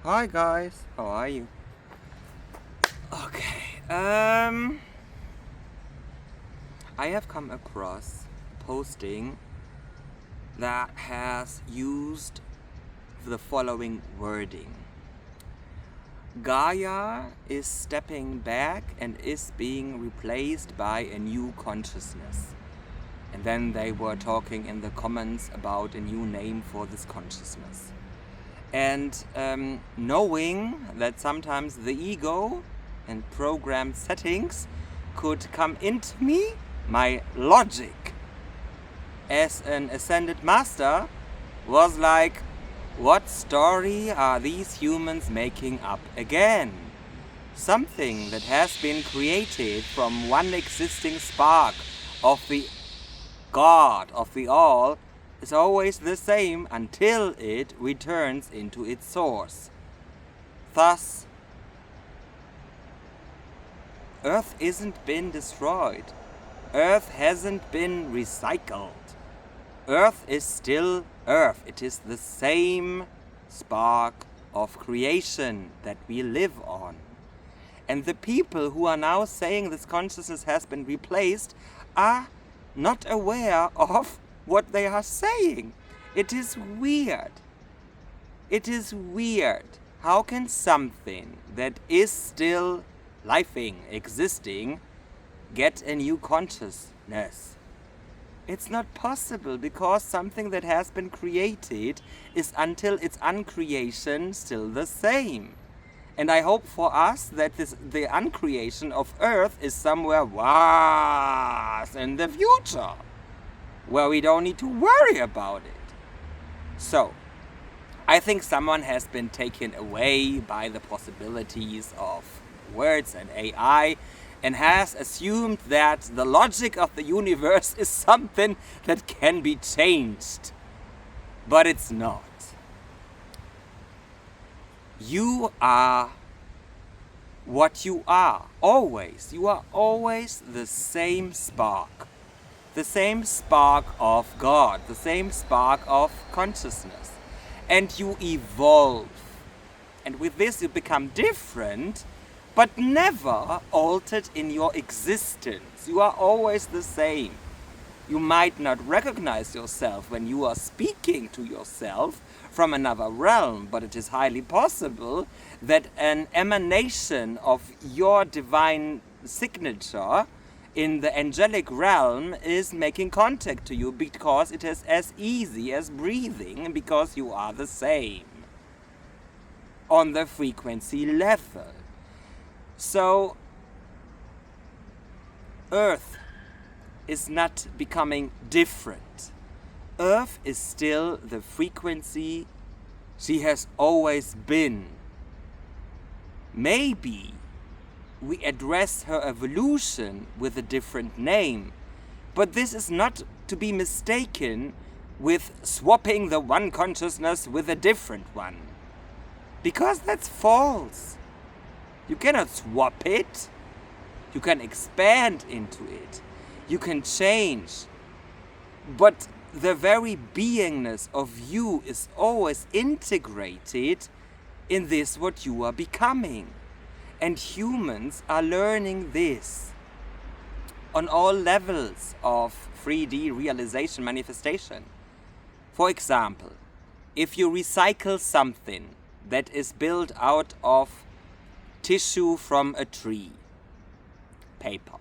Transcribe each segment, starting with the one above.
Hi guys, how are you? Okay, I have come across a posting that has used the following wording. Gaia is stepping back and is being replaced by a new consciousness. And then they were talking in the comments about a new name for this consciousness. And knowing that sometimes the ego and programmed settings could come into me, my logic as an ascended master was like, what story are these humans making up again? Something that has been created from one existing spark of the God of the all is always the same until it returns into its source. Thus, Earth isn't been destroyed. Earth hasn't been recycled. Earth is still Earth. It is the same spark of creation that we live on. And the people who are now saying this consciousness has been replaced are not aware of what they are saying. It is weird. It is weird. How can something that is still living, existing, get a new consciousness? It's not possible, because something that has been created is until its uncreation still the same. And I hope for us that the uncreation of Earth is somewhere vast in the future, where we don't need to worry about it. So, I think someone has been taken away by the possibilities of words and AI and has assumed that the logic of the universe is something that can be changed. But it's not. You are what you are, always. You are always the same spark. The same spark of God, the same spark of consciousness. And you evolve. And with this you become different, but never altered in your existence. You are always the same. You might not recognize yourself when you are speaking to yourself from another realm, but it is highly possible that an emanation of your divine signature in the angelic realm is making contact to you, because it is as easy as breathing, because you are the same on the frequency level. So, Earth is not becoming different. Earth is still the frequency she has always been. Maybe we address her evolution with a different name, but this is not to be mistaken with swapping the one consciousness with a different one, because that's false. You cannot swap it. You can expand into it. You can change. But the very beingness of you is always integrated in this what you are becoming. And humans are learning this on all levels of 3D realization manifestation. For example, if you recycle something that is built out of tissue from a tree, paper,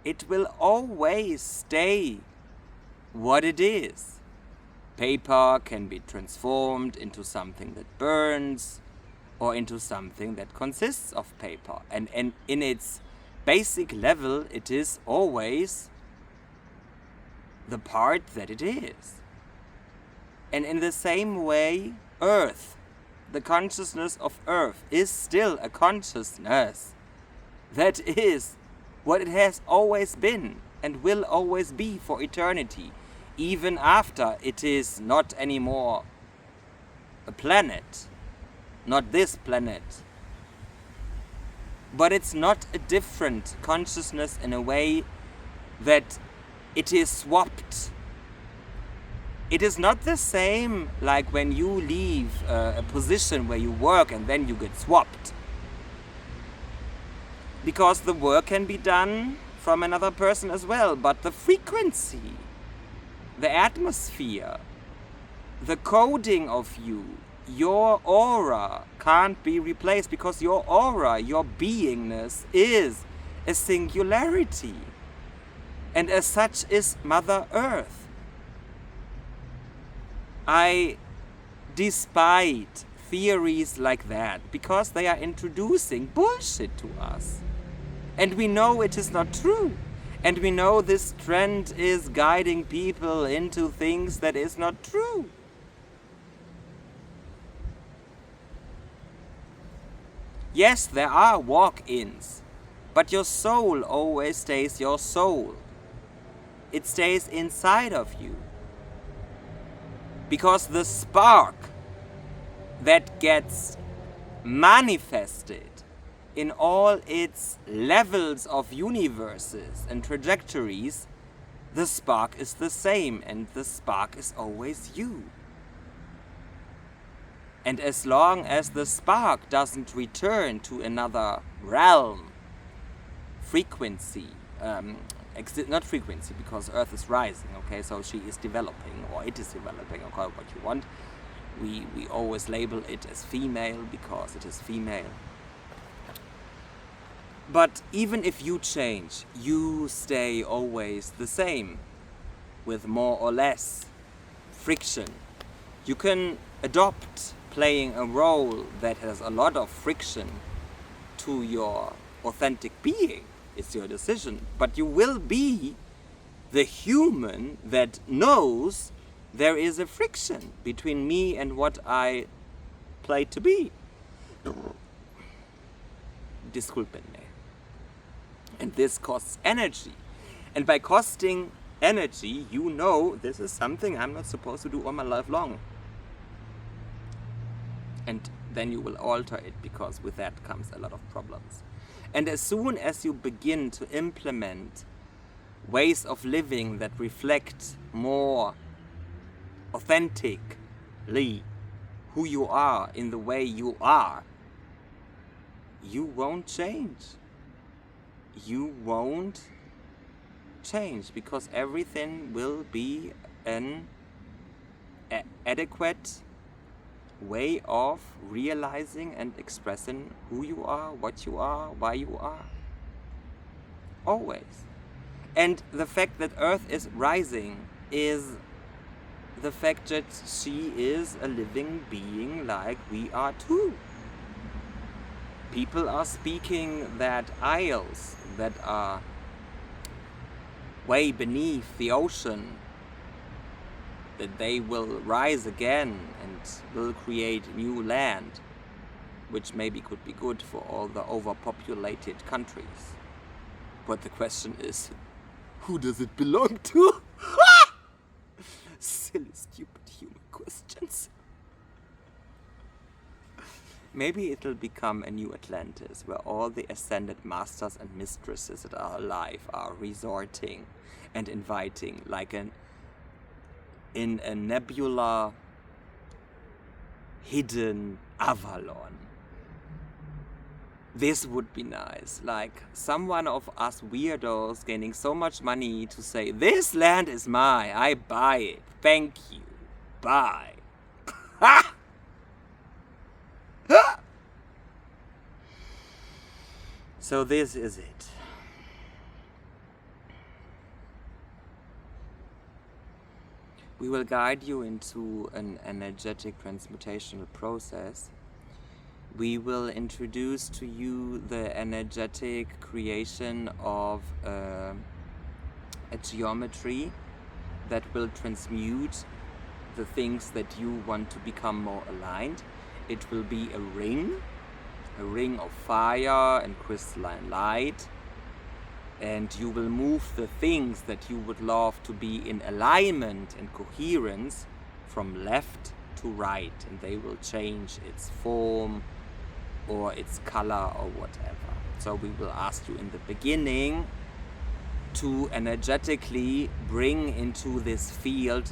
it will always stay what it is. Paper can be transformed into something that burns or into something that consists of paper. And in its basic level, it is always the part that it is. And in the same way, Earth, the consciousness of Earth, is still a consciousness that is what it has always been and will always be for eternity, even after it is not anymore a planet, not this planet. But it's not a different consciousness in a way that it is swapped. It is not the same like when you leave a position where you work and then you get swapped. Because the work can be done from another person as well, but the frequency, the atmosphere, the coding of you, your aura can't be replaced, because your aura, your beingness is a singularity. And as such is Mother Earth. I despise theories like that because they are introducing bullshit to us. And we know it is not true. And we know this trend is guiding people into things that is not true. Yes, there are walk-ins, but your soul always stays your soul. It stays inside of you. Because the spark that gets manifested in all its levels of universes and trajectories, the spark is the same, and the spark is always you. And as long as the spark doesn't return to another realm, frequency, not frequency, because Earth is rising, okay, so she is developing, or it is developing, or call it what you want. We always label it as female because it is female. But even if you change, you stay always the same, with more or less friction. You can adopt playing a role that has a lot of friction to your authentic being. It's your decision. But you will be the human that knows there is a friction between me and what I play to be. Disculpenme. And this costs energy. And by costing energy, you know this is something I'm not supposed to do all my life long. And then you will alter it, because with that comes a lot of problems. And as soon as you begin to implement ways of living that reflect more authentically who you are in the way you are, you won't change. You won't change, because everything will be an adequate way of realizing and expressing who you are, what you are, why you are. Always. And the fact that Earth is rising is the fact that she is a living being like we are too. People are speaking that isles that are way beneath the ocean, that they will rise again and will create new land, which maybe could be good for all the overpopulated countries. But the question is, who does it belong to? Silly, stupid human questions. Maybe it'll become a new Atlantis, where all the ascended masters and mistresses that are alive are resorting and inviting, like in a nebula hidden Avalon. This would be nice, like someone of us weirdos gaining so much money to say, this land is mine, I buy it, thank you, bye. Ha! So this is it. We will guide you into an energetic transmutational process. We will introduce to you the energetic creation of a geometry that will transmute the things that you want to become more aligned. It will be a ring of fire and crystalline light, and you will move the things that you would love to be in alignment and coherence from left to right, and they will change its form or its color or whatever. So we will ask you in the beginning to energetically bring into this field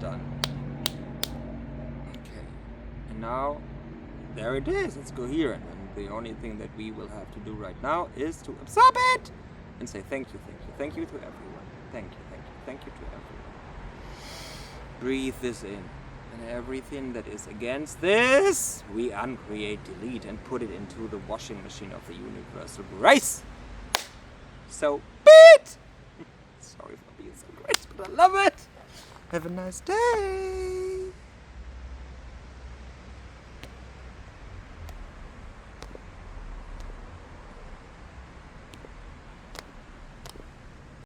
done. Okay. And now, there it is. It's coherent. And the only thing that we will have to do right now is to absorb it and say thank you, thank you, thank you to everyone. Thank you, thank you, thank you to everyone. Breathe this in. And everything that is against this, we uncreate, delete, and put it into the washing machine of the universal grace. So, beat! Sorry for being so great, but I love it. Have a nice day.